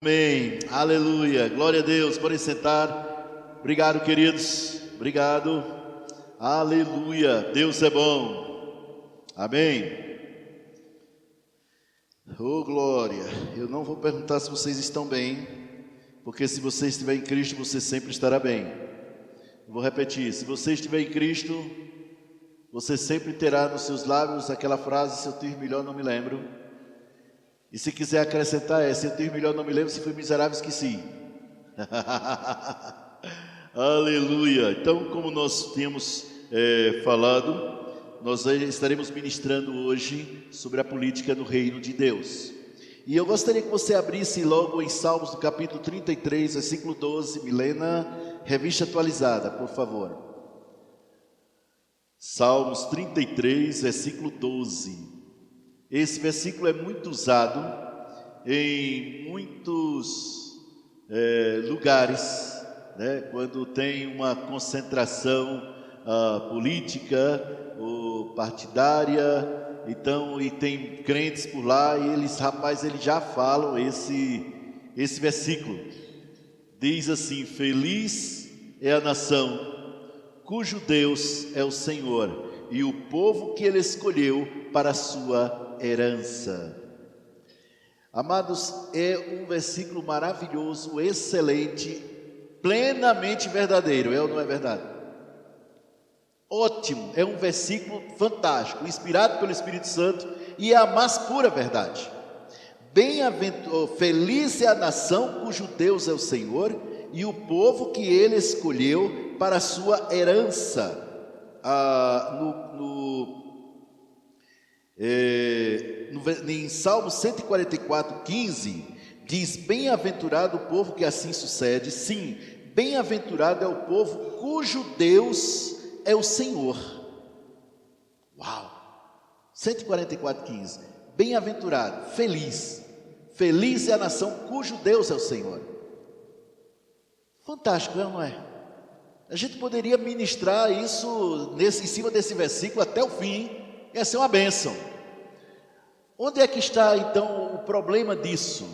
Amém, aleluia, glória a Deus. Podem sentar. Obrigado, queridos, obrigado, aleluia. Deus é bom, amém. Oh, glória. Eu não vou perguntar se vocês estão bem, porque se você estiver em Cristo, você sempre estará bem. Vou repetir: se você estiver em Cristo, você sempre terá nos seus lábios aquela frase: se eu tive melhor, não me lembro. E se quiser acrescentar, se eu tive melhor, não me lembro, se fui miserável, esqueci. Aleluia. Então, como nós tínhamos falado, nós estaremos ministrando hoje sobre a política no reino de Deus. E eu gostaria que você abrisse logo em Salmos, no capítulo 33, versículo 12, Milena, revista atualizada, por favor. Salmos 33, versículo 12. Esse versículo é muito usado em muitos lugares, né? Quando tem uma concentração política ou partidária, então, e tem crentes por lá, e eles já falam esse versículo. Diz assim: feliz é a nação cujo Deus é o Senhor, e o povo que ele escolheu para a sua herança. Amados, é um versículo maravilhoso, excelente, plenamente verdadeiro, é ou não é verdade? Ótimo, é um versículo fantástico, inspirado pelo Espírito Santo, e é a mais pura verdade. Feliz é a nação cujo Deus é o Senhor, e o povo que ele escolheu para a sua herança. Em Salmo 144, 15, diz: bem-aventurado o povo que assim sucede. Sim, bem-aventurado é o povo cujo Deus é o Senhor. Uau! 144, 15, bem-aventurado, feliz é a nação cujo Deus é o Senhor. Fantástico, não é? A gente poderia ministrar isso em cima desse versículo até o fim. Ia ser uma bênção. Onde é que está então o problema disso?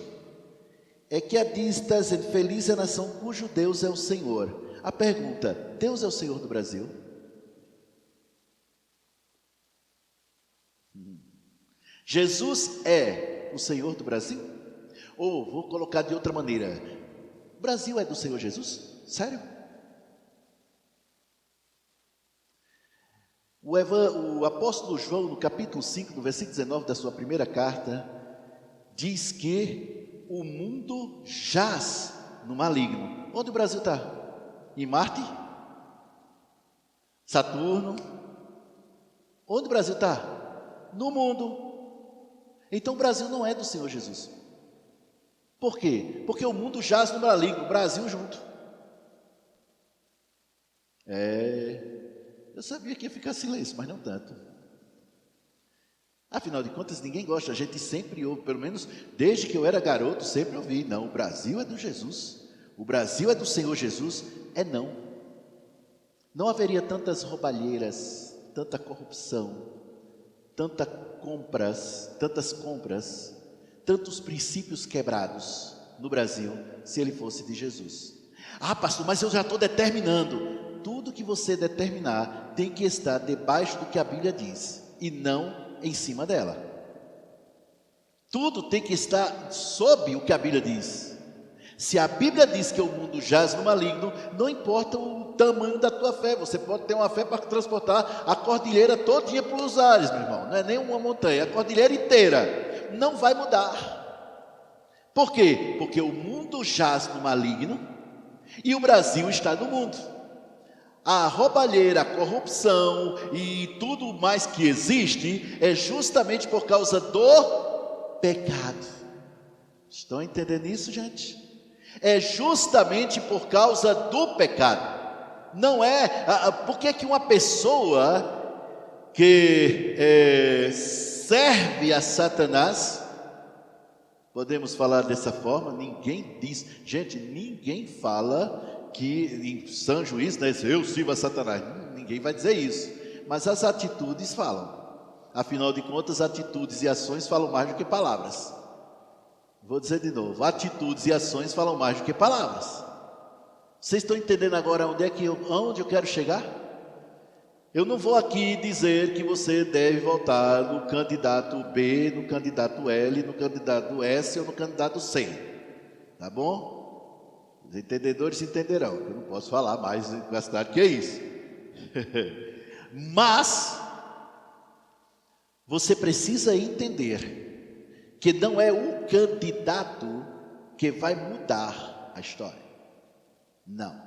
É que está dizendo: feliz é a nação cujo Deus é o Senhor. A pergunta: Deus é o Senhor do Brasil? Jesus é o Senhor do Brasil? Ou vou colocar de outra maneira: o Brasil é do Senhor Jesus? Sério? O apóstolo João, no capítulo 5, no versículo 19 da sua primeira carta, diz que o mundo jaz no maligno. Onde o Brasil está? Em Marte? Saturno? Onde o Brasil está? No mundo. Então o Brasil não é do Senhor Jesus. Por quê? Porque o mundo jaz no maligno, o Brasil junto. Eu sabia que ia ficar silêncio, mas não tanto. Afinal de contas, ninguém gosta. A gente sempre ouve, pelo menos desde que eu era garoto, sempre ouvi: não, o Brasil é do Jesus, o Brasil é do Senhor Jesus. Não haveria tantas roubalheiras, tanta corrupção, tantas compras, tantos princípios quebrados no Brasil, se ele fosse de Jesus. Pastor, mas eu já estou determinando. Tudo que você determinar tem que estar debaixo do que a Bíblia diz, e não em cima dela. Tudo tem que estar sob o que a Bíblia diz. Se a Bíblia diz que o mundo jaz no maligno, não importa o tamanho da tua fé. Você pode ter uma fé para transportar a cordilheira todinha para os ares, meu irmão. Não é nem uma montanha, a cordilheira inteira. Não vai mudar. Por quê? Porque o mundo jaz no maligno e o Brasil está no mundo. A roubalheira, a corrupção e tudo mais que existe é justamente por causa do pecado. Estão entendendo isso, gente? É justamente por causa do pecado. Não é... Por que que uma pessoa que serve a Satanás, podemos falar dessa forma, ninguém diz... Gente, ninguém fala que em São Juiz, né, eu sirvo a Satanás. Ninguém vai dizer isso. Mas as atitudes falam. Afinal de contas, atitudes e ações falam mais do que palavras. Vou dizer de novo, atitudes e ações falam mais do que palavras. Vocês estão entendendo agora onde eu quero chegar? Eu não vou aqui dizer que você deve votar no candidato B, no candidato L, no candidato S ou no candidato C. Tá bom? Os entendedores entenderão. Eu não posso falar mais com a cidade que é isso. Mas você precisa entender que não é o candidato que vai mudar a história. Não.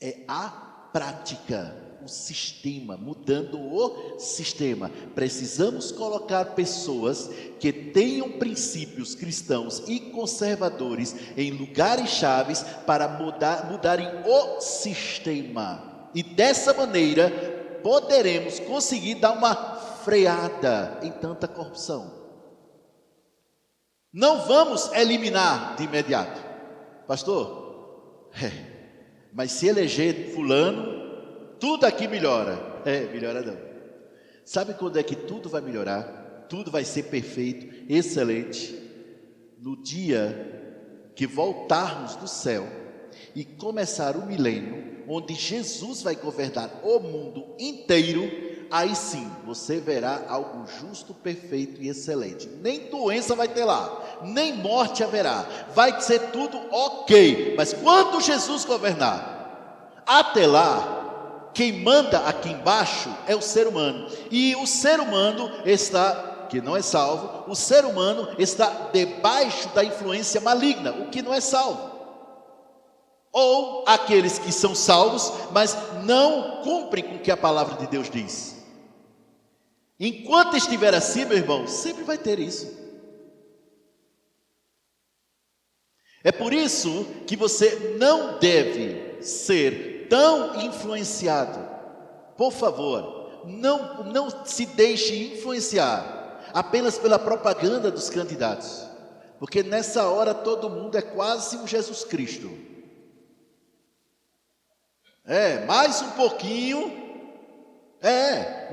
É a prática, o sistema, mudando o sistema. Precisamos colocar pessoas que tenham princípios cristãos e conservadores em lugares chaves para mudarem o sistema. E dessa maneira poderemos conseguir dar uma freada em tanta corrupção. Não vamos eliminar de imediato. Pastor, mas se eleger fulano, tudo aqui melhora. Melhora não. Sabe quando é que tudo vai melhorar? Tudo vai ser perfeito, excelente. No dia que voltarmos do céu e começar o milênio, onde Jesus vai governar o mundo inteiro, aí sim, você verá algo justo, perfeito e excelente. Nem doença vai ter lá, nem morte haverá. Vai ser tudo ok. Mas quando Jesus governar, até lá, quem manda aqui embaixo é o ser humano. E o ser humano que não é salvo, o ser humano está debaixo da influência maligna, o que não é salvo. Ou aqueles que são salvos, mas não cumprem com o que a palavra de Deus diz. Enquanto estiver assim, meu irmão, sempre vai ter isso. É por isso que você não deve ser tão influenciado. Por favor, não se deixe influenciar apenas pela propaganda dos candidatos. Porque nessa hora todo mundo é quase um Jesus Cristo. Mais um pouquinho.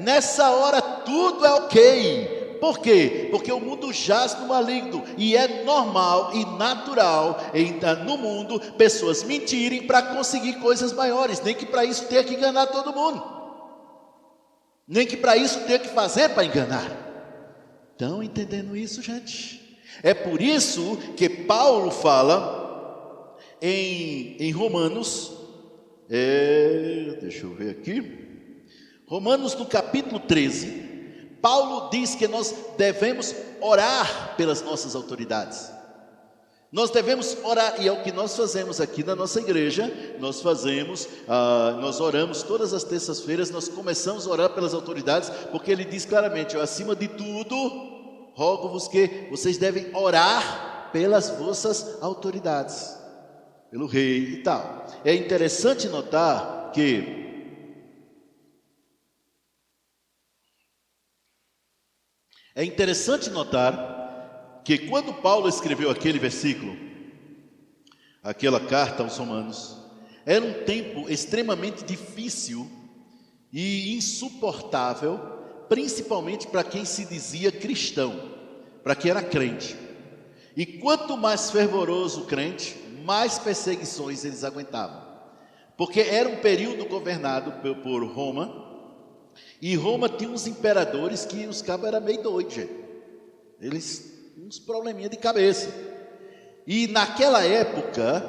Nessa hora tudo é ok. Por quê? Porque o mundo jaz no maligno. E é normal e natural no mundo pessoas mentirem para conseguir coisas maiores. Nem que para isso tenha que enganar todo mundo. Nem que para isso tenha que fazer para enganar. Estão entendendo isso, gente? É por isso que Paulo fala em Romanos. Deixa eu ver aqui. Romanos no capítulo 13, Paulo diz que nós devemos orar pelas nossas autoridades. Nós devemos orar, e é o que nós fazemos aqui na nossa igreja. Nós oramos todas as terças-feiras, nós começamos a orar pelas autoridades, porque ele diz claramente, acima de tudo, rogo-vos que vocês devem orar pelas vossas autoridades, pelo rei e tal. É interessante notar que quando Paulo escreveu aquele versículo, aquela carta aos Romanos, era um tempo extremamente difícil e insuportável, principalmente para quem se dizia cristão, para quem era crente. E quanto mais fervoroso o crente, mais perseguições eles aguentavam, porque era um período governado por Roma, e Roma tinha uns imperadores que os cabos eram meio doidos, gente. Eles uns probleminha de cabeça. E naquela época,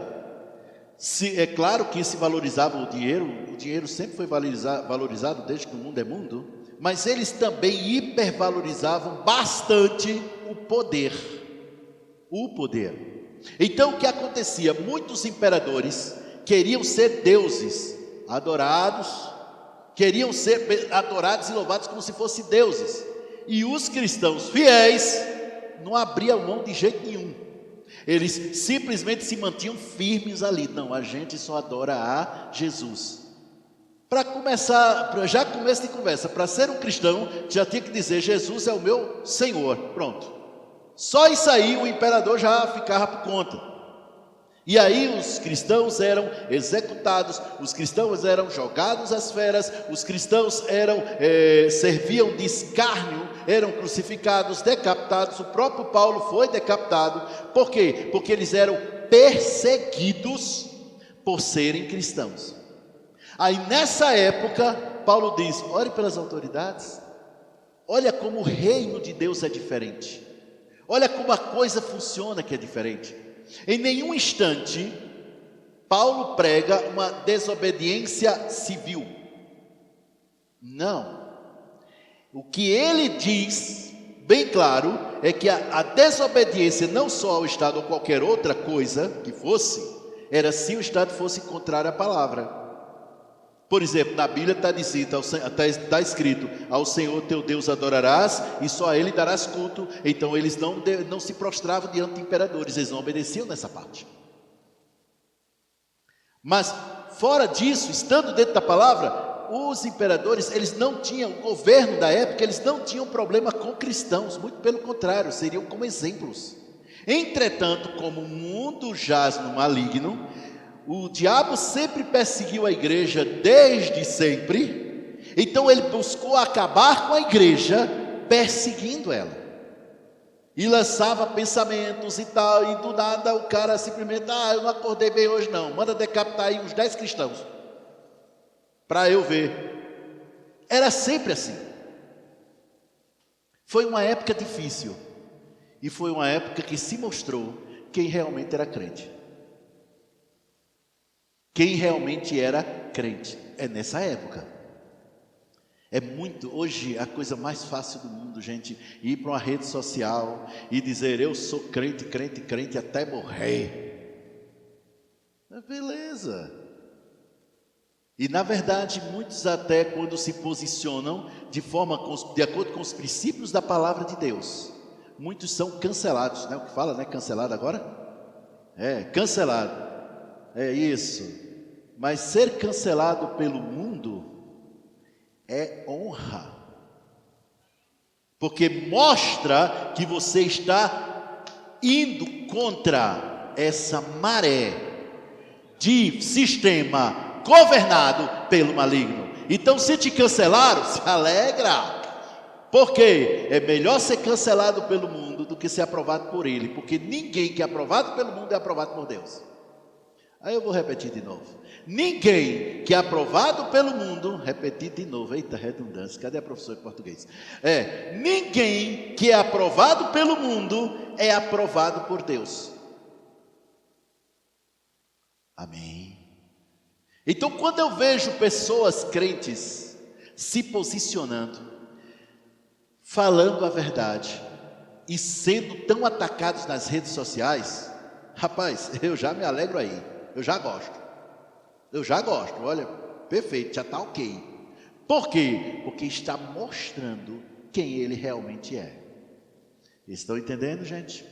é claro que se valorizava o dinheiro sempre foi valorizado desde que o mundo é mundo, mas eles também hipervalorizavam bastante o poder. Então o que acontecia? Muitos imperadores queriam ser deuses adorados, queriam ser adorados e louvados como se fossem deuses, e os cristãos fiéis não abriam mão de jeito nenhum. Eles simplesmente se mantinham firmes ali. Não, a gente só adora a Jesus. Para começo de conversa, para ser um cristão, já tinha que dizer, Jesus é o meu Senhor, pronto. Só isso aí o imperador já ficava por conta. E aí os cristãos eram executados, os cristãos eram jogados às feras, os cristãos serviam de escárnio eram crucificados, decapitados. O próprio Paulo foi decapitado. Por quê? Porque eles eram perseguidos por serem cristãos. Aí nessa época, Paulo diz: ore pelas autoridades. Olha como o reino de Deus é diferente. Olha como a coisa funciona que é diferente. Em nenhum instante, Paulo prega uma desobediência civil. Não. O que ele diz, bem claro, é que a desobediência não só ao Estado ou qualquer outra coisa que fosse, era se o Estado fosse contrário à palavra. Por exemplo, na Bíblia está escrito: ao Senhor teu Deus adorarás e só a Ele darás culto. Então eles não se prostravam diante de imperadores, eles não obedeciam nessa parte. Mas fora disso, estando dentro da palavra, os imperadores, eles não tinham, o governo da época, eles não tinham problema com cristãos, muito pelo contrário, seriam como exemplos. Entretanto, como o mundo jaz no maligno, o diabo sempre perseguiu a igreja desde sempre. Então ele buscou acabar com a igreja, perseguindo ela, e lançava pensamentos e tal, e do nada o cara simplesmente: eu não acordei bem hoje não, manda decapitar aí uns 10 cristãos, para eu ver. Era sempre assim. Foi uma época difícil, e foi uma época que se mostrou quem realmente era crente. Quem realmente era crente, é nessa época. É muito, hoje a coisa mais fácil do mundo, gente, ir para uma rede social e dizer: eu sou crente, crente, crente até morrer. Beleza. E na verdade, muitos até quando se posicionam de acordo com os princípios da palavra de Deus, muitos são cancelados, né? O que fala, né? Cancelado agora? Cancelado. É isso. Mas ser cancelado pelo mundo é honra, porque mostra que você está indo contra essa maré de sistema governado pelo maligno. Então, se te cancelaram, se alegra, porque é melhor ser cancelado pelo mundo do que ser aprovado por ele, porque ninguém que é aprovado pelo mundo é aprovado por Deus. Aí eu vou repetir de novo: ninguém que é aprovado pelo mundo, repetir de novo, eita redundância, cadê a professora de português? Ninguém que é aprovado pelo mundo é aprovado por Deus. Amém? Então, quando eu vejo pessoas crentes se posicionando, falando a verdade e sendo tão atacados nas redes sociais, rapaz, eu já me alegro aí. Eu já gosto, olha, perfeito, já está ok. Por quê? Porque está mostrando quem ele realmente é. Estão entendendo, gente?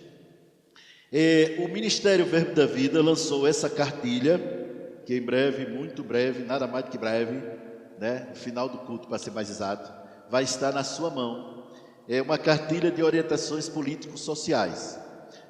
O Ministério Verbo da Vida lançou essa cartilha, que em breve, muito breve, nada mais do que breve, né? No final do culto, para ser mais exato, vai estar na sua mão. É uma cartilha de orientações políticos-sociais.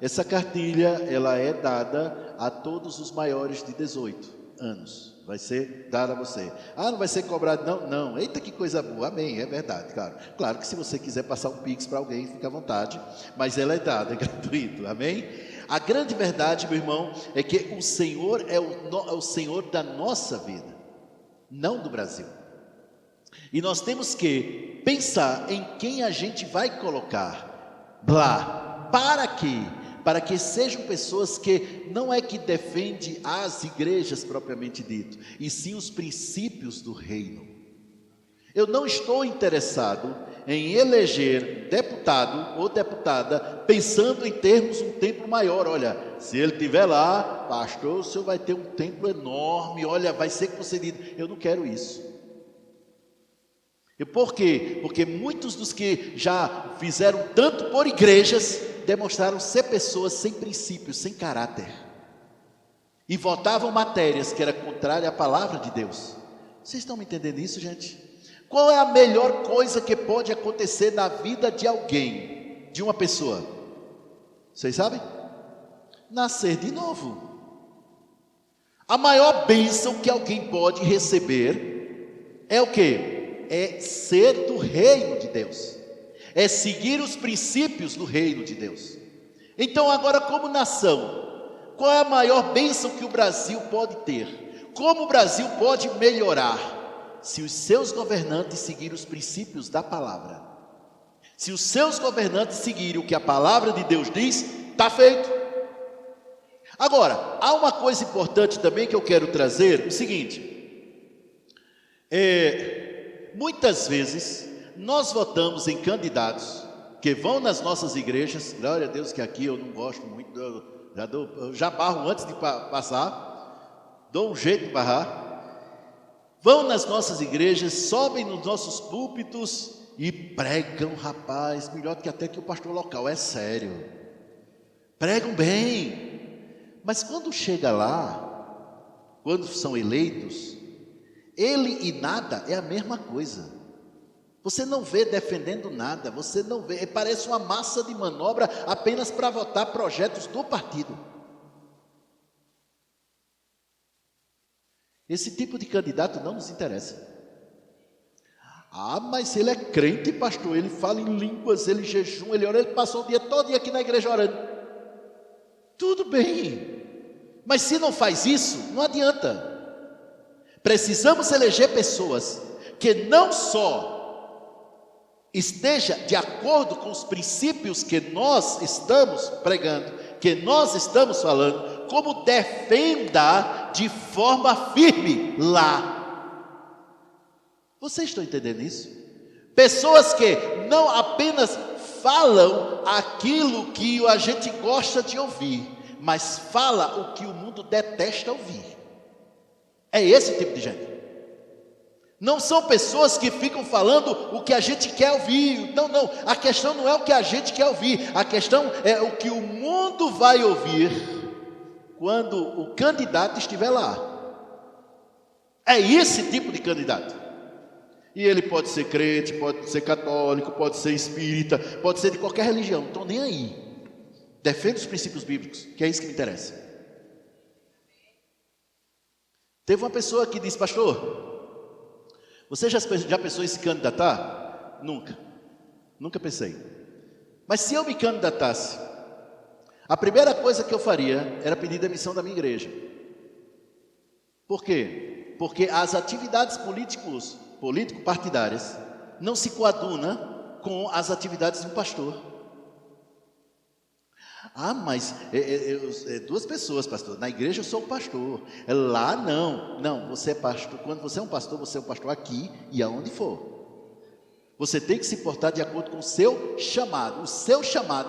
Essa cartilha, ela é dada a todos os maiores de 18 anos. Vai ser dada a você. Não vai ser cobrado, não. Eita, que coisa boa, amém, é verdade, claro. Claro que se você quiser passar um pix para alguém, fica à vontade, mas ela é dada, é gratuito, amém? A grande verdade, meu irmão, é que o Senhor é o Senhor da nossa vida, não do Brasil. E nós temos que pensar em quem a gente vai colocar lá. Para quê? Para que sejam pessoas que não é que defendem as igrejas propriamente dito, e sim os princípios do reino. Eu não estou interessado em eleger deputado ou deputada pensando em termos um templo maior. Olha, se ele estiver lá, pastor, o senhor vai ter um templo enorme, olha, vai ser concedido. Eu não quero isso. E por quê? Porque muitos dos que já fizeram tanto por igrejas demonstraram ser pessoas sem princípios, sem caráter, e votavam matérias que eram contrárias à palavra de Deus. Vocês estão me entendendo isso, gente? Qual é a melhor coisa que pode acontecer na vida de alguém, de uma pessoa? Vocês sabem? Nascer de novo. A maior bênção que alguém pode receber é o quê? É ser do reino de Deus. é seguir os princípios do reino de Deus. Então agora, como nação, qual é a maior bênção que o Brasil pode ter? Como o Brasil pode melhorar? Se os seus governantes seguirem os princípios da palavra. Se os seus governantes seguirem o que a palavra de Deus diz, está feito. Agora, há uma coisa importante também que eu quero trazer, o seguinte. Muitas vezes, nós votamos em candidatos que vão nas nossas igrejas. Glória a Deus que aqui eu não gosto muito, eu já barro antes de passar, dou um jeito de barrar. Vão nas nossas igrejas, sobem nos nossos púlpitos e pregam, rapaz, melhor do que até que o pastor local, é sério. Pregam bem, mas quando chega lá, quando são eleitos, ele e nada é a mesma coisa. Você não vê defendendo nada, você não vê, parece uma massa de manobra apenas para votar projetos do partido. Esse tipo de candidato não nos interessa. Ah, mas ele é crente, pastor, ele fala em línguas, ele jejum, ele ora, ele passou o dia todo aqui na igreja orando. Tudo bem, mas se não faz isso, não adianta. Precisamos eleger pessoas que não só esteja de acordo com os princípios que nós estamos pregando, que nós estamos falando, como defenda de forma firme lá. Vocês estão entendendo isso? Pessoas que não apenas falam aquilo que a gente gosta de ouvir, mas fala o que o mundo detesta ouvir. É esse tipo de gente. Não são pessoas que ficam falando o que a gente quer ouvir. Não, a questão não é o que a gente quer ouvir. A questão é o que o mundo vai ouvir quando o candidato estiver lá. É esse tipo de candidato. E ele pode ser crente, pode ser católico, pode ser espírita, pode ser de qualquer religião. Não estou nem aí. Defende os princípios bíblicos, que é isso que me interessa. Teve uma pessoa que disse, pastor, você já pensou em se candidatar? Nunca pensei. Mas se eu me candidatasse, a primeira coisa que eu faria era pedir demissão da minha igreja. Por quê? Porque as atividades político-partidárias não se coadunam com as atividades de um pastor. Ah, mas duas pessoas, pastor. Na igreja eu sou o pastor. Lá não, você é pastor. Quando você é um pastor aqui e aonde for. Você tem que se portar de acordo com o seu chamado. O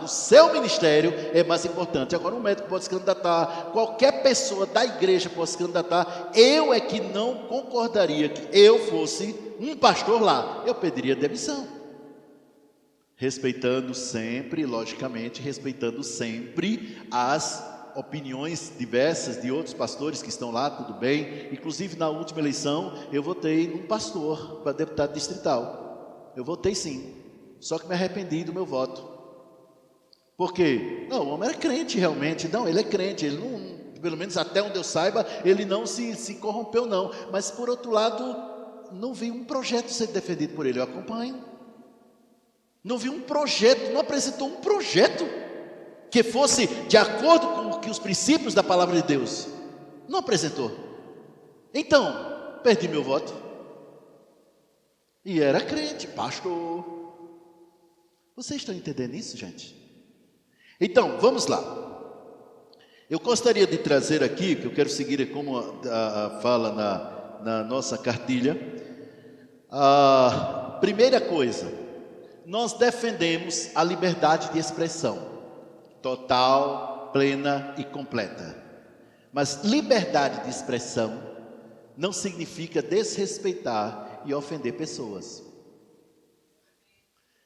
seu ministério é mais importante. Agora um médico pode se candidatar, qualquer pessoa da igreja pode se candidatar. Eu é que não concordaria que eu fosse um pastor lá. Eu pediria demissão. Respeitando sempre, logicamente, as opiniões diversas de outros pastores que estão lá, tudo bem. Inclusive na última eleição eu votei num pastor para deputado distrital. Eu votei sim, só que me arrependi do meu voto. Por quê? Não, o homem era crente realmente. Não, ele é crente, ele não, pelo menos até onde eu saiba, ele não se corrompeu não. Mas por outro lado, não vi um projeto ser defendido por ele, eu acompanho. Não vi um projeto, não apresentou um projeto que fosse de acordo com os princípios da palavra de Deus. Não apresentou. Então, perdi meu voto. E era crente, pastor. Vocês estão entendendo isso, gente? Então, vamos lá. Eu gostaria de trazer aqui, que eu quero seguir como fala na nossa cartilha. A primeira coisa, nós defendemos a liberdade de expressão, total, plena e completa. Mas liberdade de expressão não significa desrespeitar e ofender pessoas.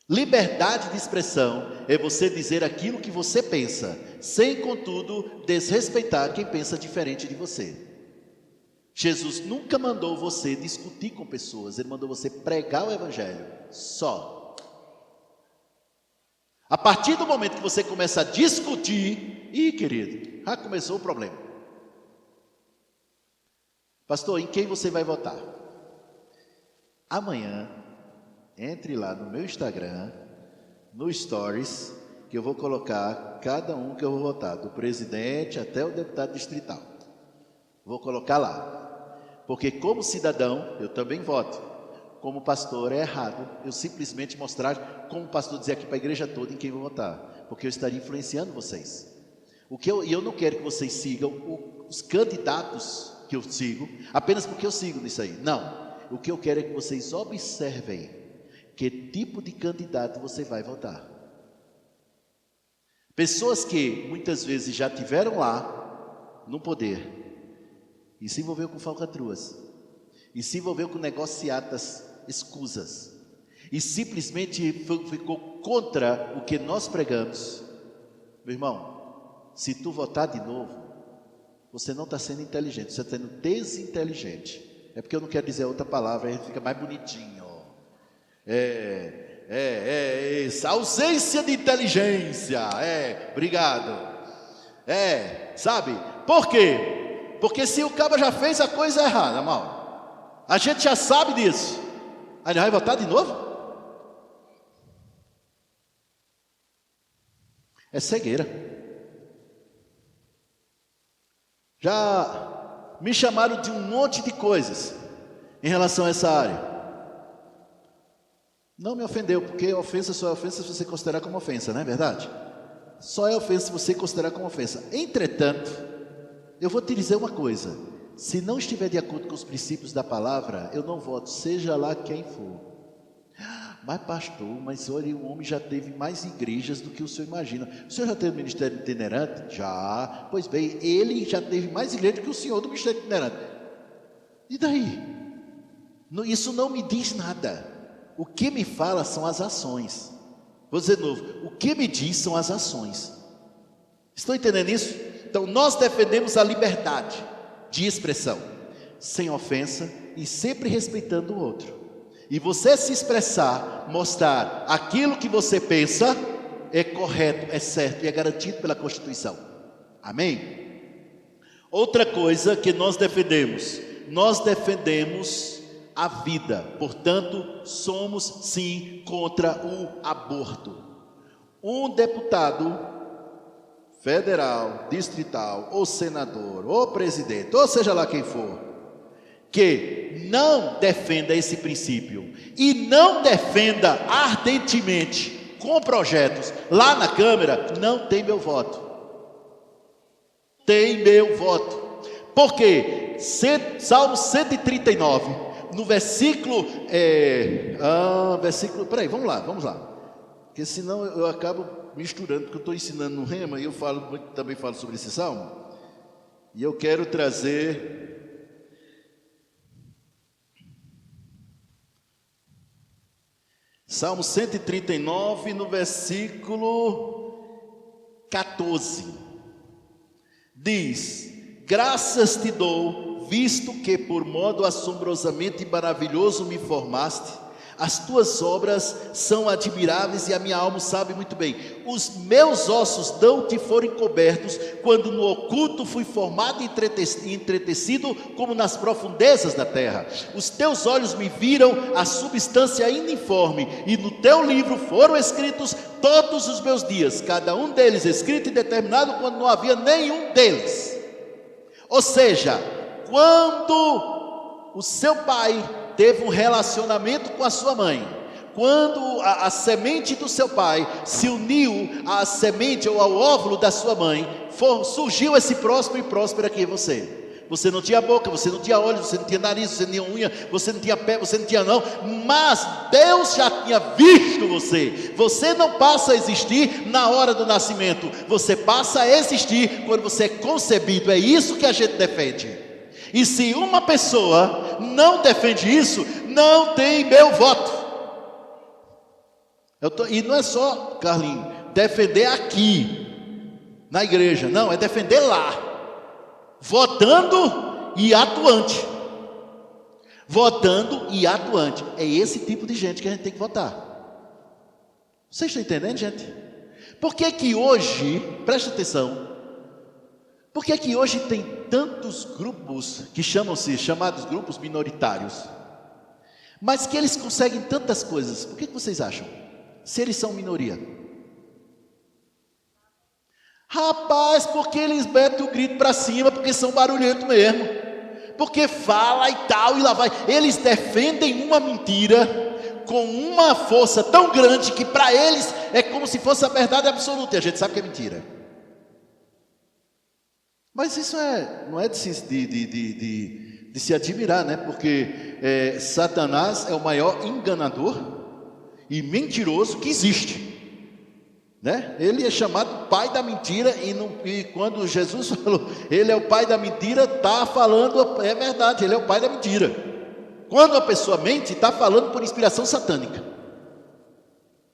Liberdade de expressão é você dizer aquilo que você pensa, sem, contudo, desrespeitar quem pensa diferente de você. Jesus nunca mandou você discutir com pessoas, ele mandou você pregar o evangelho, só. A partir do momento que você começa a discutir, querido, já começou o problema. Pastor, em quem você vai votar? Amanhã, entre lá no meu Instagram, no Stories, que eu vou colocar cada um que eu vou votar, do presidente até o deputado distrital. Vou colocar lá. Porque como cidadão, eu também voto. Como pastor, é errado eu simplesmente mostrar, como pastor, dizer aqui para a igreja toda em quem eu vou votar. Porque eu estaria influenciando vocês. E eu não quero que vocês sigam os candidatos que eu sigo, apenas porque eu sigo nisso aí. Não. O que eu quero é que vocês observem que tipo de candidato você vai votar. Pessoas que muitas vezes já tiveram lá no poder e se envolveu com falcatruas, e se envolveu com negociatas escusas, e simplesmente ficou contra o que nós pregamos. Meu irmão, se tu votar de novo, você não está sendo inteligente, você está sendo desinteligente. É porque eu não quero dizer outra palavra, aí fica mais bonitinho. Essa ausência de inteligência. Obrigado. Sabe? Por quê? Porque se o cabo já fez a coisa errada, mal, a gente já sabe disso. Aí ele vai votar de novo? É cegueira. Já me chamaram de um monte de coisas em relação a essa área. Não me ofendeu, porque ofensa só é ofensa se você considerar como ofensa, não é verdade? Só é ofensa se você considerar como ofensa. Entretanto, eu vou te dizer uma coisa: se não estiver de acordo com os princípios da palavra, eu não voto, seja lá quem for. Mas pastor, mas olha, o homem já teve mais igrejas do que o senhor imagina. O senhor já teve ministério itinerante? Já. Pois bem, ele já teve mais igrejas do que o senhor do ministério itinerante. E daí? Isso não me diz nada. O que me fala são as ações. Vou dizer de novo, o que me diz são as ações. Estão entendendo isso? Então nós defendemos a liberdade de expressão, sem ofensa e sempre respeitando o outro. E você se expressar, mostrar aquilo que você pensa, é correto, é certo e é garantido pela Constituição. Amém? Outra coisa que nós defendemos a vida. Portanto, somos sim contra o aborto. Um deputado federal, distrital, ou senador, ou presidente, ou seja lá quem for, que não defenda esse princípio e não defenda ardentemente com projetos lá na Câmara, não tem meu voto. Tem meu voto. Porque Salmo 139, no versículo, peraí, vamos lá, porque senão eu acabo misturando, porque eu estou ensinando no Rema e eu também falo sobre esse salmo, e eu quero trazer Salmo 139, no versículo 14, diz: graças te dou, visto que por modo assombrosamente maravilhoso me formaste, as tuas obras são admiráveis e a minha alma sabe muito bem. Os meus ossos não te foram encobertos, quando no oculto fui formado e entretecido como nas profundezas da terra. Os teus olhos me viram a substância ainda informe, e no teu livro foram escritos todos os meus dias, cada um deles escrito e determinado quando não havia nenhum deles. Ou seja, quando o seu pai teve um relacionamento com a sua mãe, quando a semente do seu pai se uniu à semente ou ao óvulo da sua mãe, surgiu esse próspero e próspero aqui em você. Você não tinha boca, você não tinha olhos, você não tinha nariz, você não tinha unha, você não tinha pé, você não tinha não, mas Deus já tinha visto você. Você não passa a existir na hora do nascimento, você passa a existir quando você é concebido. É isso que a gente defende. E se uma pessoa não defende isso, não tem meu voto. E não é só, Carlinhos, defender aqui na igreja, não, é defender lá, votando e atuante. Votando e atuante. É esse tipo de gente que a gente tem que votar. Vocês estão entendendo, gente? Por que que hoje, presta atenção, por que que hoje tem tantos grupos que chamados grupos minoritários, mas que eles conseguem tantas coisas? Por que vocês acham? se eles são minoria? Rapaz, porque eles metem o grito para cima, porque são barulhentos mesmo, porque fala e tal, e lá vai. Eles defendem uma mentira com uma força tão grande que para eles é como se fosse a verdade absoluta, e a gente sabe que é mentira. Mas isso não é de se admirar, né? Porque Satanás é o maior enganador e mentiroso que existe, né? Ele é chamado pai da mentira, e quando Jesus falou, ele é o pai da mentira, está falando, é verdade, ele é o pai da mentira. Quando a pessoa mente, está falando por inspiração satânica.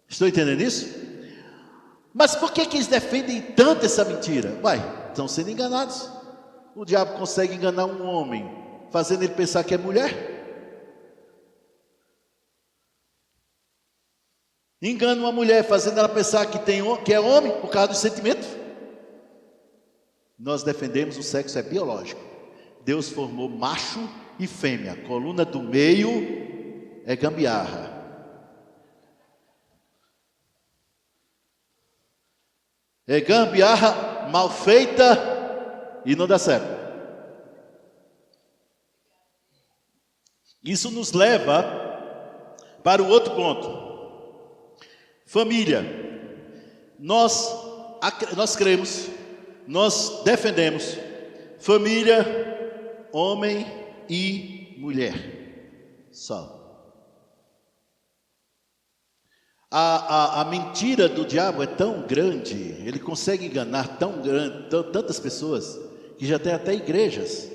Estou entendendo isso? Mas por que eles defendem tanto essa mentira? Estão sendo enganados. O diabo consegue enganar um homem, fazendo ele pensar que é mulher. Engana uma mulher, fazendo ela pensar que é homem, por causa do sentimento. Nós defendemos o sexo é biológico. Deus formou macho e fêmea. Coluna do meio é gambiarra. É gambiarra mal feita e não dá certo. Isso nos leva para o outro ponto. Família. Nós cremos, nós defendemos família, homem e mulher. Só. A mentira do diabo é tão grande, ele consegue enganar tantas pessoas, que já tem até igrejas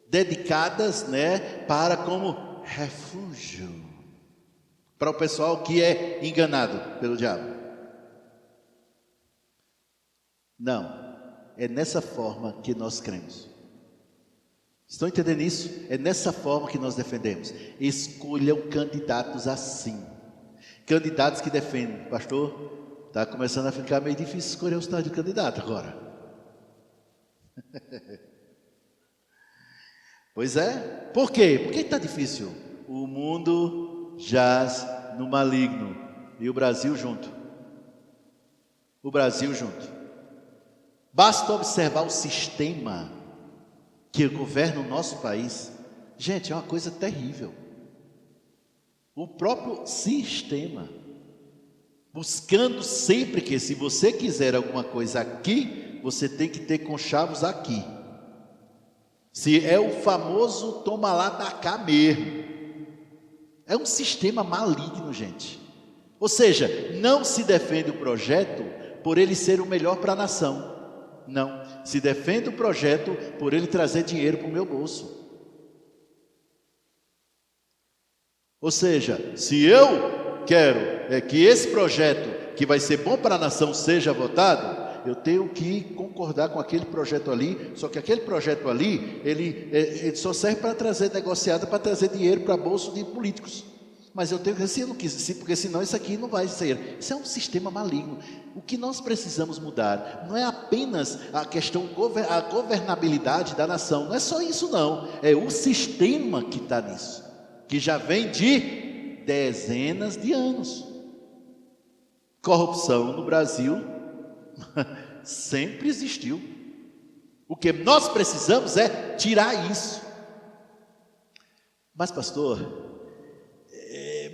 dedicadas, né, para como refúgio, para o pessoal que é enganado pelo diabo. Não, é nessa forma que nós cremos. Estão entendendo isso? É nessa forma que nós defendemos. Escolham candidatos assim. Candidatos que defendem. Pastor, está começando a ficar meio difícil escolher o tal de candidato agora. Pois é. Por quê? Por que está difícil? O mundo jaz no maligno. E o Brasil junto. O Brasil junto. Basta observar o sistema que governa o nosso país. Gente, é uma coisa terrível. O próprio sistema, buscando sempre que, se você quiser alguma coisa aqui, você tem que ter conchavos aqui. Se é o famoso toma lá da cá mesmo. É um sistema maligno, gente. Ou seja, não se defende o projeto por ele ser o melhor para a nação. Não, se defende o projeto por ele trazer dinheiro para o meu bolso. Ou seja, se eu quero que esse projeto, que vai ser bom para a nação, seja votado, eu tenho que concordar com aquele projeto ali. Só que aquele projeto ali, ele só serve para trazer negociada, para trazer dinheiro para bolso de políticos. Mas eu tenho que dizer, porque senão isso aqui não vai ser. Isso é um sistema maligno. O que nós precisamos mudar não é apenas a questão, a governabilidade da nação. Não é só isso não. É o sistema que está nisso, que já vem de dezenas de anos. Corrupção no Brasil sempre existiu. O que nós precisamos é tirar isso. Mas pastor,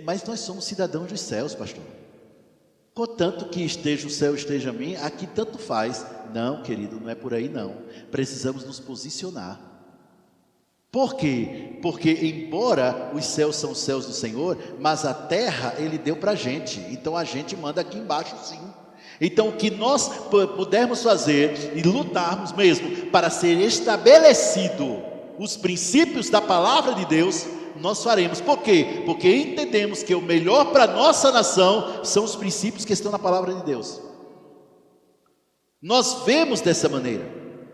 mas nós somos cidadãos dos céus, pastor. Contanto que esteja o céu, esteja a mim, aqui tanto faz. Não, querido, não é por aí não. Precisamos nos posicionar. Por quê? Porque embora os céus são os céus do Senhor, mas a terra Ele deu para a gente. Então a gente manda aqui embaixo sim. Então o que nós pudermos fazer e lutarmos mesmo para ser estabelecido os princípios da palavra de Deus, nós faremos. Por quê? Porque entendemos que o melhor para a nossa nação são os princípios que estão na palavra de Deus. Nós vemos dessa maneira.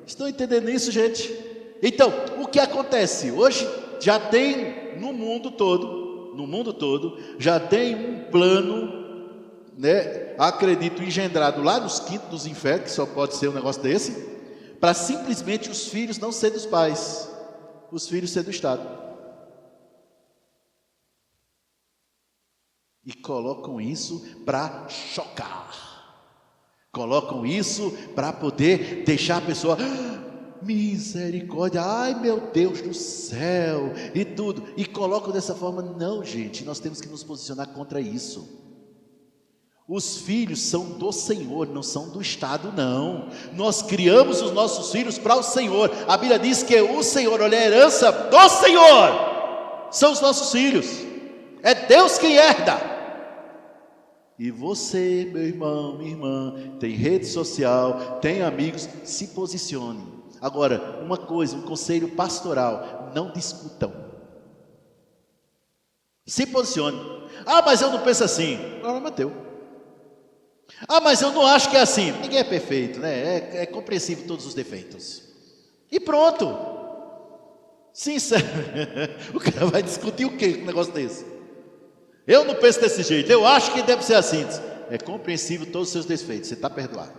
Estão entendendo isso, gente? Então, o que acontece? Hoje já tem no mundo todo, já tem um plano, né, acredito, engendrado lá nos quintos dos infernos, que só pode ser um negócio desse, para simplesmente os filhos não serem dos pais, os filhos serem do Estado. E colocam isso para chocar. Colocam isso para poder deixar a pessoa... misericórdia, ai meu Deus do céu, e tudo, e colocam dessa forma. Não, gente, nós temos que nos posicionar contra isso. Os filhos são do Senhor, não são do Estado, não. Nós criamos os nossos filhos para o Senhor. A Bíblia diz que o Senhor, olha, a herança do Senhor são os nossos filhos, é Deus quem herda. E você, meu irmão, minha irmã, tem rede social, tem amigos, se posicione. Agora, uma coisa, um conselho pastoral: não discutam. Se posicione. Ah, mas eu não penso assim. Problema é teu. Ah, mas eu não acho que é assim. Ninguém é perfeito, né? É compreensível todos os defeitos. E pronto. Sincero. O cara vai discutir o quê com um negócio desse? Eu não penso desse jeito. Eu acho que deve ser assim. É compreensível todos os seus defeitos. Você está perdoado.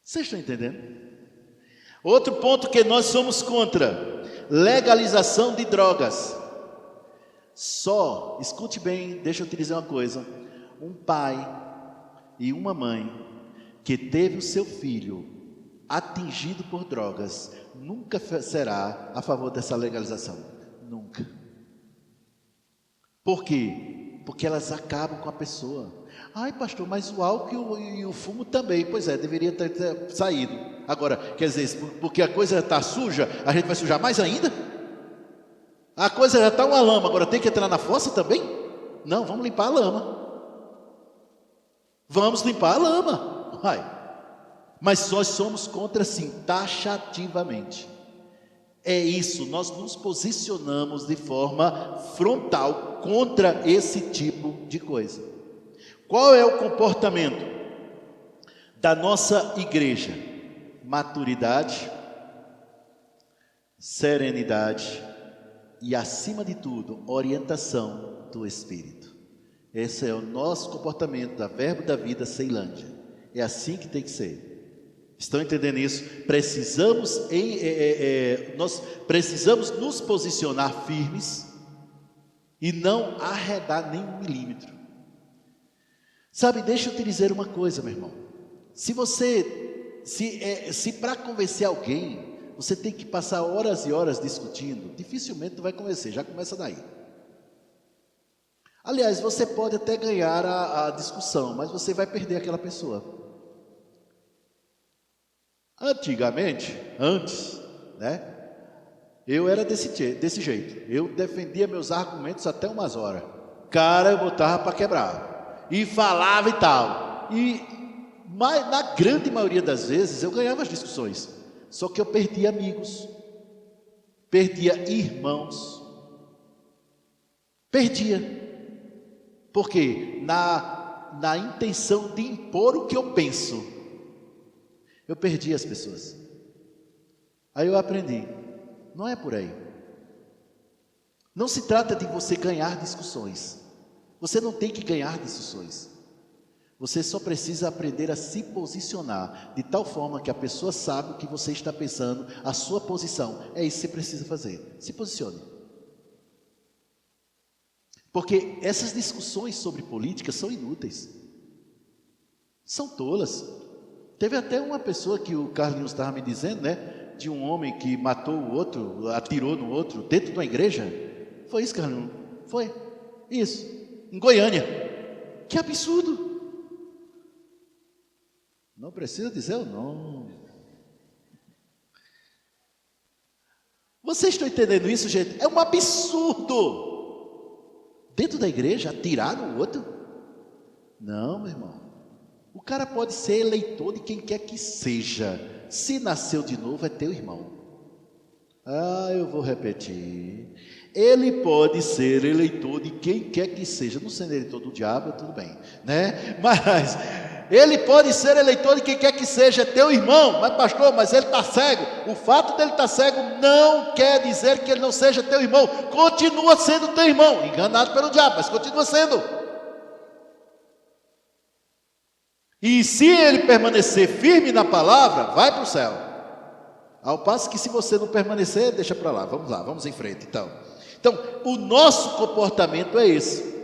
Vocês estão entendendo? Outro ponto que nós somos contra: legalização de drogas. Só, escute bem, deixa eu te dizer uma coisa: um pai e uma mãe que teve o seu filho atingido por drogas nunca será a favor dessa legalização. Nunca. Por quê? Porque elas acabam com a pessoa. Ai, pastor, mas o álcool e o fumo também. Pois é, deveria ter saído. Agora, quer dizer, porque a coisa está suja, a gente vai sujar mais ainda? A coisa já está uma lama, agora tem que entrar na fossa também? Não, vamos limpar a lama. Vamos limpar a lama. Mas nós somos contra, sim, taxativamente. É isso, nós nos posicionamos de forma frontal contra esse tipo de coisa. Qual é o comportamento da nossa igreja? Maturidade, serenidade e, acima de tudo, orientação do Espírito. Esse é o nosso comportamento da Verbo da Vida Ceilândia. É assim que tem que ser. Estão entendendo isso? Nós precisamos nos posicionar firmes e não arredar nem um milímetro. Sabe, deixa eu te dizer uma coisa, meu irmão. Se para convencer alguém, você tem que passar horas e horas discutindo, dificilmente tu vai convencer, já começa daí. Aliás, você pode até ganhar a discussão, mas você vai perder aquela pessoa. Antes, né? Eu era desse jeito. Eu defendia meus argumentos até umas horas. Cara, eu botava para quebrar. E falava e tal. Mas na grande maioria das vezes eu ganhava as discussões. Só que eu perdia amigos. Perdia irmãos. Perdia. Por quê? Na intenção de impor o que eu penso, eu perdi as pessoas. Aí eu aprendi, não é por aí. Não se trata de você ganhar discussões. Você não tem que ganhar discussões. Você só precisa aprender a se posicionar de tal forma que a pessoa sabe o que você está pensando, a sua posição. É isso que você precisa fazer. Se posicione. Porque essas discussões sobre política são inúteis. São tolas. Teve até uma pessoa que o Carlinhos estava me dizendo, né? De um homem que matou o outro, atirou no outro, dentro de uma igreja. Foi isso, Carlinhos? Foi. Isso. Em Goiânia. Que absurdo. Não precisa dizer o nome. Vocês estão entendendo isso, gente? É um absurdo. Dentro da igreja, atirar no outro? Não, meu irmão. O cara pode ser eleitor de quem quer que seja. Se nasceu de novo, é teu irmão. Eu vou repetir. Ele pode ser eleitor de quem quer que seja. Não sendo eleitor do diabo, tudo bem, né? Mas ele pode ser eleitor de quem quer que seja, é teu irmão. Mas pastor, mas ele está cego. O fato dele estar cego não quer dizer que ele não seja teu irmão. Continua sendo teu irmão. Enganado pelo diabo, mas continua sendo. E se ele permanecer firme na palavra, vai para o céu. Ao passo que se você não permanecer, deixa para lá. Vamos em frente então. Então, o nosso comportamento é esse.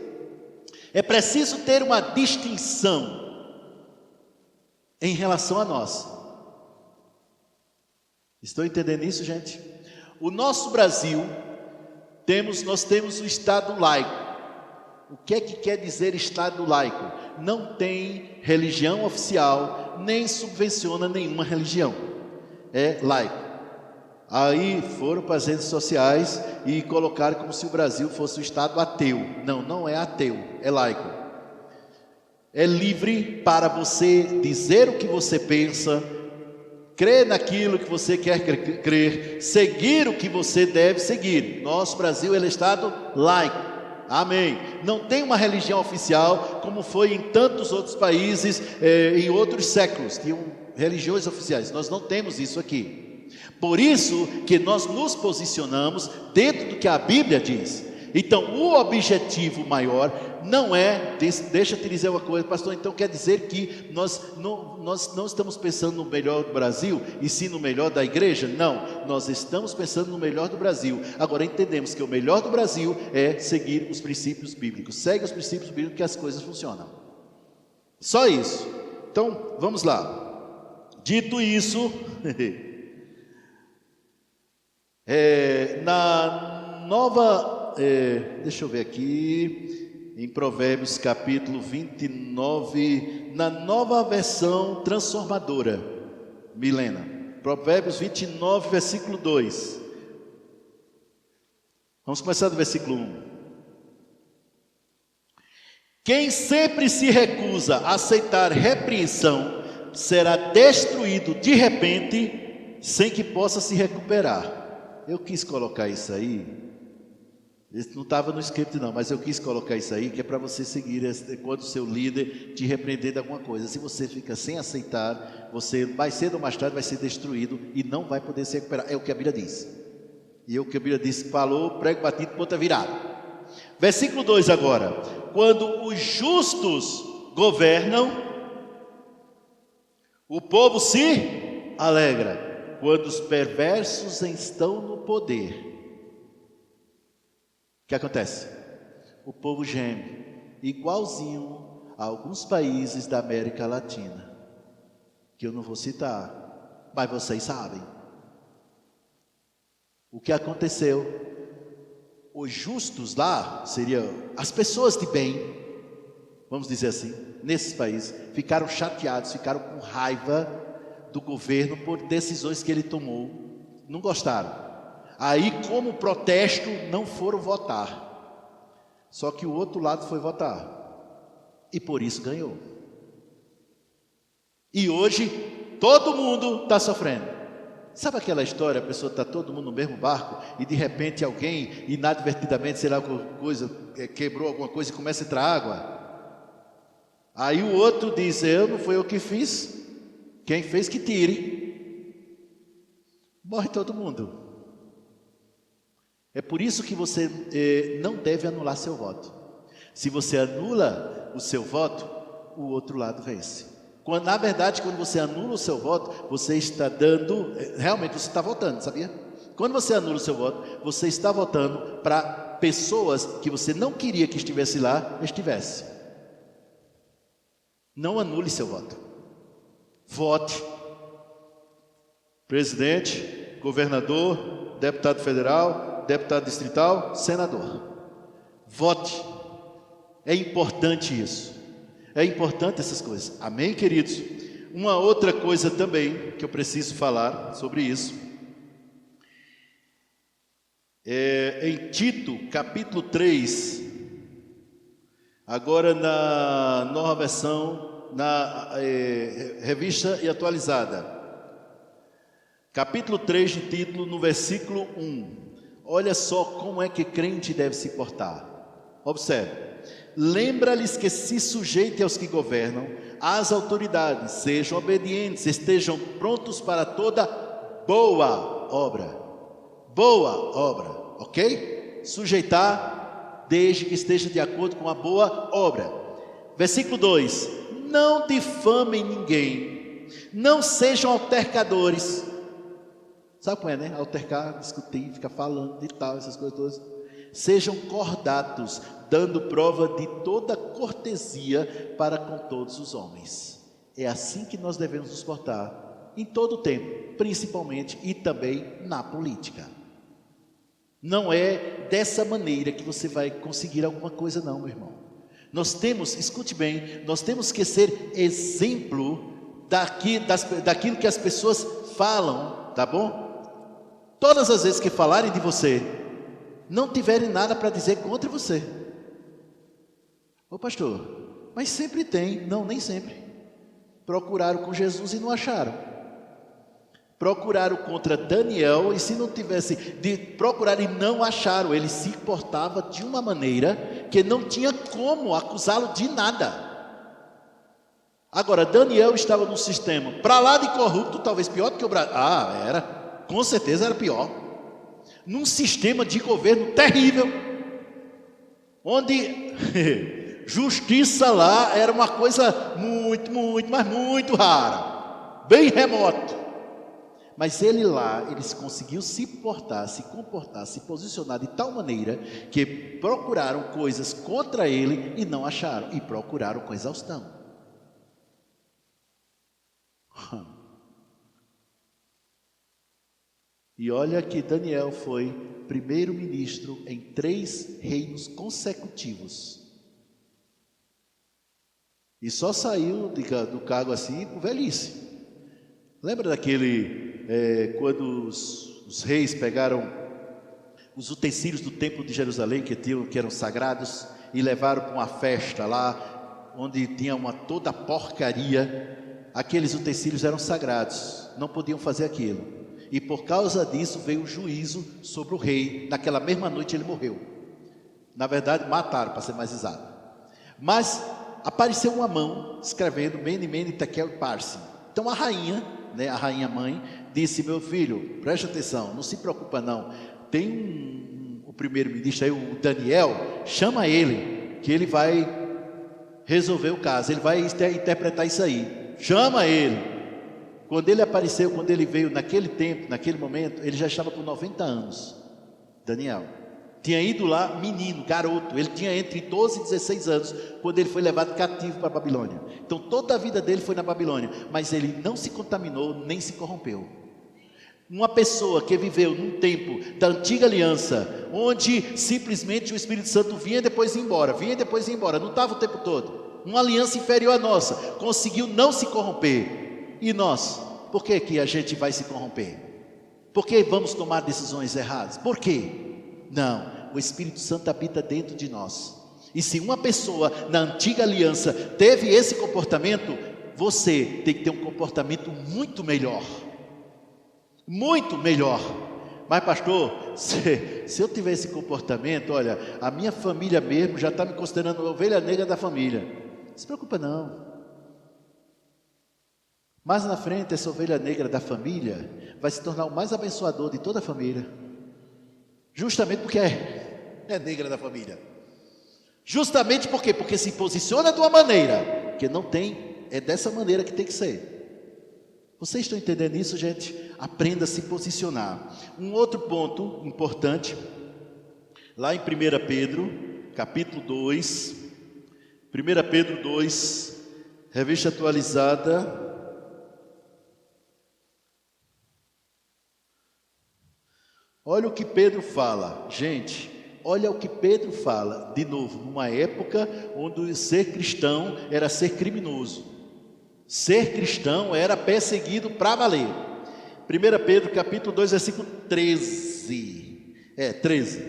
É preciso ter uma distinção em relação a nós. Estão entendendo isso, gente? O nosso Brasil, nós temos o Estado laico. O que é que quer dizer Estado laico? Não tem religião oficial, nem subvenciona nenhuma religião. É laico. Aí foram para as redes sociais e colocaram como se o Brasil fosse um Estado ateu. Não, não é ateu, é laico. É livre para você dizer o que você pensa, crer naquilo que você quer crer, seguir o que você deve seguir. Nosso Brasil é um Estado laico. Amém. Não tem uma religião oficial como foi em tantos outros países, em outros séculos, tinham religiões oficiais. Nós não temos isso aqui. Por isso que nós nos posicionamos dentro do que a Bíblia diz. Então, o objetivo maior não é, deixa eu te dizer uma coisa, pastor, então quer dizer que nós não estamos pensando no melhor do Brasil, e sim no melhor da igreja? Não, nós estamos pensando no melhor do Brasil. Agora entendemos que o melhor do Brasil é seguir os princípios bíblicos. Segue os princípios bíblicos que as coisas funcionam. Só isso. Então, vamos lá. Dito isso, na nova, deixa eu ver aqui, em Provérbios capítulo 29, na nova versão transformadora, Milena, Provérbios 29, versículo 2. Vamos começar do versículo 1. Quem sempre se recusa a aceitar repreensão será destruído de repente, sem que possa se recuperar. Eu quis colocar isso aí, isso não estava no script não, mas eu quis colocar isso aí, que é para você seguir quando o seu líder te repreender de alguma coisa. Se você fica sem aceitar, você mais cedo ou mais tarde vai ser destruído e não vai poder se recuperar. É o que a Bíblia diz. E é o que a Bíblia diz, falou, prego batido, ponta virada. Versículo 2 agora. Quando os justos governam, o povo se alegra. Quando os perversos estão no poder, o que acontece? O povo geme, igualzinho a alguns países da América Latina, que eu não vou citar, mas vocês sabem. O que aconteceu? Os justos lá, seriam as pessoas de bem, vamos dizer assim, nesses países, ficaram chateados, ficaram com raiva do governo por decisões que ele tomou, não gostaram. Aí, como protesto, não foram votar. Só que o outro lado foi votar e por isso ganhou. E hoje todo mundo está sofrendo. Sabe aquela história, a pessoa está todo mundo no mesmo barco e de repente alguém inadvertidamente, sei lá, alguma coisa, quebrou alguma coisa e começa a entrar água. Aí o outro diz, não foi eu que fiz. Quem fez que tire. Morre todo mundo. É por isso que você não deve anular seu voto. Se você anula o seu voto, o outro lado vence. Na verdade, quando você anula o seu voto, você está dando, realmente você está votando, sabia? Quando você anula o seu voto, você está votando para pessoas que você não queria que estivesse lá, estivesse. Não anule seu voto. Vote. Presidente, governador, deputado federal, deputado distrital, senador. Vote. É importante isso. É importante essas coisas. Amém, queridos? Uma outra coisa também que eu preciso falar sobre isso. Em Tito, capítulo 3, agora na nova versão, na revista e atualizada, capítulo 3 de Tito, no versículo 1, olha só como é que crente deve se portar. Observe: lembra-lhes que se sujeitem aos que governam, às autoridades, sejam obedientes, estejam prontos para toda boa obra. Boa obra, ok? Sujeitar desde que esteja de acordo com a boa obra. Versículo 2: não difamem ninguém, não sejam altercadores. Sabe como é, né? Altercar, discutir, ficar falando e tal, essas coisas todas. Sejam cordatos, dando prova de toda cortesia para com todos os homens. É assim que nós devemos nos portar em todo o tempo, principalmente e também na política. Não é dessa maneira que você vai conseguir alguma coisa não, meu irmão. Nós temos, escute bem, nós temos que ser exemplo daquilo que as pessoas falam, tá bom? Todas as vezes que falarem de você, não tiverem nada para dizer contra você. Ô pastor, mas sempre tem. Não, nem sempre. Procuraram com Jesus e não acharam. Procuraram contra Daniel, e se não tivesse de procurar e não acharam, ele se portava de uma maneira que não tinha como acusá-lo de nada. Agora, Daniel estava num sistema para lá de corrupto, talvez pior do que o Brasil. Era, com certeza era pior. Num sistema de governo terrível, onde justiça lá era uma coisa muito, mas muito rara, bem remoto. Mas ele lá, ele conseguiu se portar, se comportar, se posicionar de tal maneira que procuraram coisas contra ele e não acharam, e procuraram com exaustão. E olha que Daniel foi primeiro-ministro em 3 reinos consecutivos. E só saiu do cargo assim por velhice. Lembra daquele... quando os reis pegaram os utensílios do templo de Jerusalém que eram sagrados e levaram para uma festa lá onde tinha toda a porcaria. Aqueles utensílios eram sagrados, não podiam fazer aquilo, e por causa disso veio o juízo sobre o rei. Naquela mesma noite ele morreu. Na verdade mataram, para ser mais exato. Mas apareceu uma mão escrevendo Mene, Mene, Tekel, Parsim. Então a rainha mãe disse: meu filho, preste atenção, não se preocupa não, tem o primeiro-ministro aí, o Daniel, chama ele, que ele vai resolver o caso, ele vai interpretar isso aí, chama ele. Quando ele apareceu, quando ele veio naquele tempo, naquele momento, ele já estava com 90 anos, Daniel. Tinha ido lá menino, garoto, ele tinha entre 12 e 16 anos, quando ele foi levado cativo para a Babilônia. Então toda a vida dele foi na Babilônia, mas ele não se contaminou, nem se corrompeu. Uma pessoa que viveu num tempo da antiga aliança, onde simplesmente o Espírito Santo vinha e depois ia embora, não estava o tempo todo. Uma aliança inferior à nossa, conseguiu não se corromper. E nós, por que a gente vai se corromper? Por que vamos tomar decisões erradas? Por quê? Não, o Espírito Santo habita dentro de nós. E se uma pessoa na antiga aliança teve esse comportamento, você tem que ter um comportamento muito melhor. Muito melhor. Mas pastor, se eu tiver esse comportamento, olha, a minha família mesmo já está me considerando a ovelha negra da família. Não se preocupa não. Mais na frente, essa ovelha negra da família vai se tornar o mais abençoador de toda a família. Justamente porque é negra da família. Justamente por quê? Porque se posiciona de uma maneira que não tem, é dessa maneira que tem que ser. Vocês estão entendendo isso, gente? Aprenda a se posicionar. Um outro ponto importante, lá em 1 Pedro, capítulo 2, 1 Pedro 2, revista atualizada. Olha o que Pedro fala, gente, olha o que Pedro fala, de novo, numa época onde ser cristão era ser criminoso, ser cristão era perseguido para valer. 1 Pedro capítulo 2, versículo 13, 13,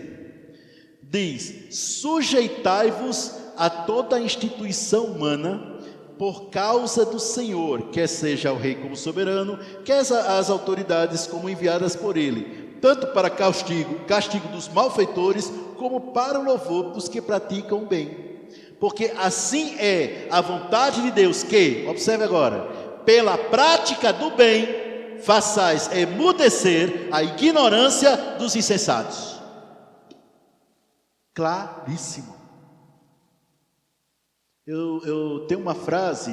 diz: sujeitai-vos a toda a instituição humana, por causa do Senhor, quer seja o rei como soberano, quer as autoridades como enviadas por ele, tanto para castigo dos malfeitores, como para o louvor dos que praticam o bem. Porque assim é a vontade de Deus que, observe agora, pela prática do bem, façais emudecer a ignorância dos insensatos. Claríssimo. Eu tenho uma frase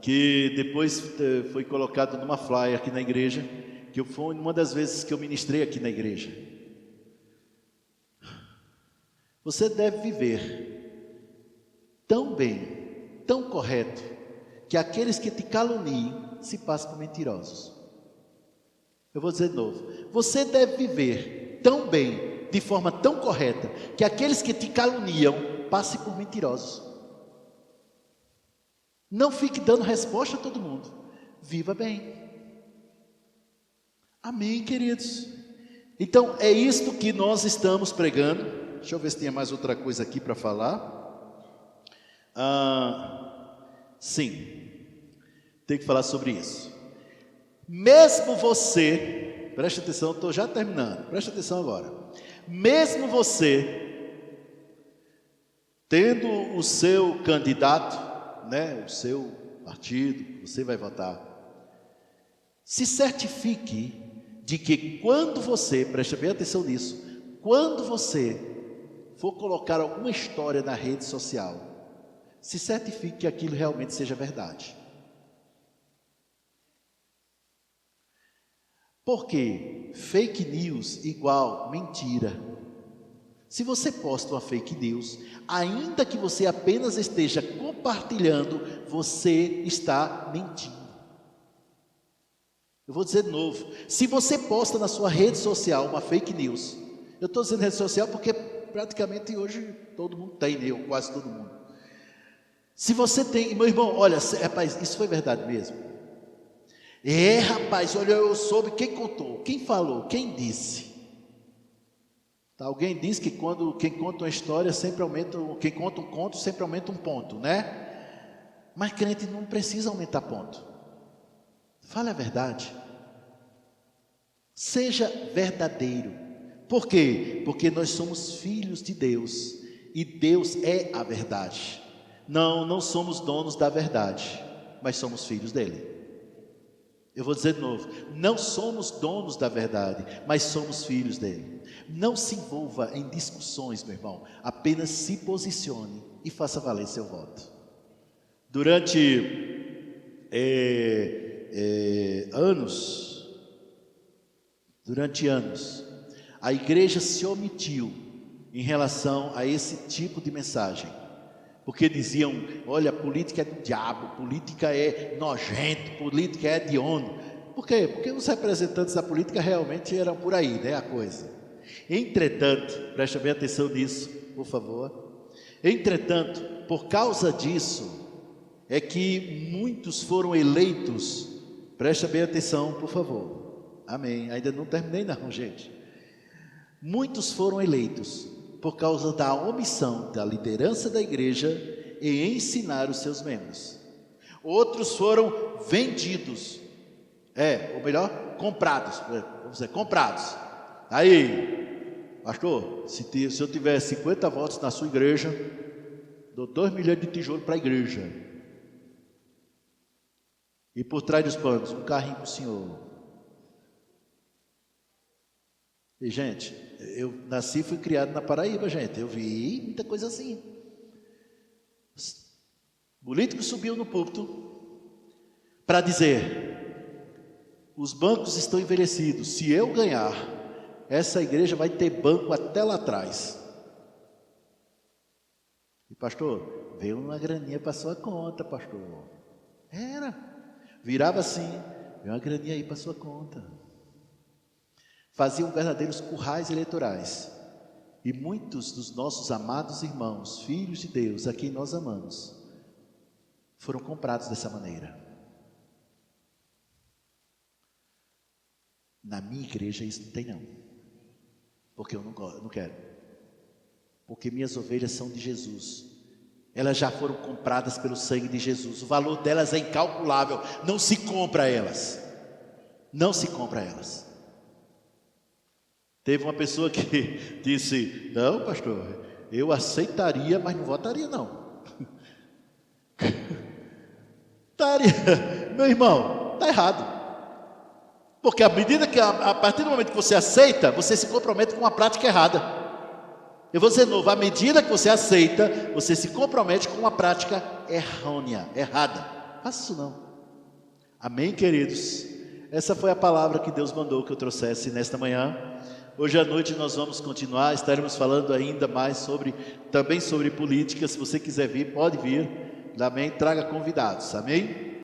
que depois foi colocada numa flyer aqui na igreja, que foi uma das vezes que eu ministrei aqui na igreja. Você deve viver tão bem, tão correto, que aqueles que te caluniem se passem por mentirosos. Eu vou dizer de novo. Você deve viver tão bem, de forma tão correta, que aqueles que te caluniam passem por mentirosos. Não fique dando resposta a todo mundo. Viva bem. Amém, queridos? Então, é isto que nós estamos pregando. Deixa eu ver se tinha mais outra coisa aqui para falar. Sim, tem que falar sobre isso. Mesmo você, preste atenção, estou já terminando, preste atenção agora. Mesmo você, tendo o seu candidato, né, o seu partido, você vai votar, se certifique de que quando você, preste bem atenção nisso, quando você for colocar alguma história na rede social, se certifique que aquilo realmente seja verdade. Porque fake news igual mentira. Se você posta uma fake news, ainda que você apenas esteja compartilhando, você está mentindo. Eu vou dizer de novo, se você posta na sua rede social uma fake news, eu estou dizendo rede social porque praticamente hoje todo mundo tem, né? Quase todo mundo. Se você tem, meu irmão, olha, rapaz, isso foi verdade mesmo? Rapaz, olha, eu soube quem contou, quem falou, quem disse. Alguém diz que quem conta uma história sempre aumenta, quem conta um conto sempre aumenta um ponto, né? Mas crente não precisa aumentar ponto. Fale a verdade. Seja verdadeiro. Por quê? Porque nós somos filhos de Deus e Deus é a verdade. Não somos donos da verdade, mas somos filhos dele. Eu vou dizer de novo, não somos donos da verdade, mas somos filhos dele. Não se envolva em discussões, meu irmão, apenas se posicione e faça valer seu voto. Durante anos, a igreja se omitiu em relação a esse tipo de mensagem. Porque diziam, olha, política é do diabo, política é nojento, política é hediondo. Por quê? Porque os representantes da política realmente eram por aí, né, a coisa. Entretanto, preste bem atenção nisso, por favor. Entretanto, por causa disso, é que muitos foram eleitos. Preste bem atenção, por favor. Amém. Ainda não terminei não, gente. Muitos foram eleitos por causa da omissão da liderança da igreja em ensinar os seus membros. Outros foram vendidos, ou melhor, comprados, vamos dizer, comprados. Aí, pastor, se eu tiver 50 votos na sua igreja, dou 2 milhões de tijolos para a igreja. E por trás dos panos, um carrinho para o senhor. E, gente, eu nasci e fui criado na Paraíba, gente. Eu vi muita coisa assim. O político subiu no púlpito para dizer: os bancos estão envelhecidos. Se eu ganhar, essa igreja vai ter banco até lá atrás. E pastor, veio uma graninha para sua conta, pastor. Virava assim, veio uma graninha aí para sua conta. Faziam verdadeiros currais eleitorais. E muitos dos nossos amados irmãos, filhos de Deus, a quem nós amamos, foram comprados dessa maneira. Na minha igreja isso não tem não. Porque eu não quero. Porque minhas ovelhas são de Jesus. Elas já foram compradas pelo sangue de Jesus. O valor delas é incalculável. Não se compra elas. Não se compra elas. Teve uma pessoa que disse: não, pastor, eu aceitaria, mas não votaria não. Meu irmão, está errado. Porque a partir do momento que você aceita, você se compromete com uma prática errada. Eu vou dizer de novo, à medida que você aceita, você se compromete com uma prática errônea, errada. Faça isso não. Amém, queridos? Essa foi a palavra que Deus mandou que eu trouxesse nesta manhã. Hoje à noite nós vamos continuar, estaremos falando ainda mais também sobre política. Se você quiser vir, pode vir. Amém? Traga convidados, amém?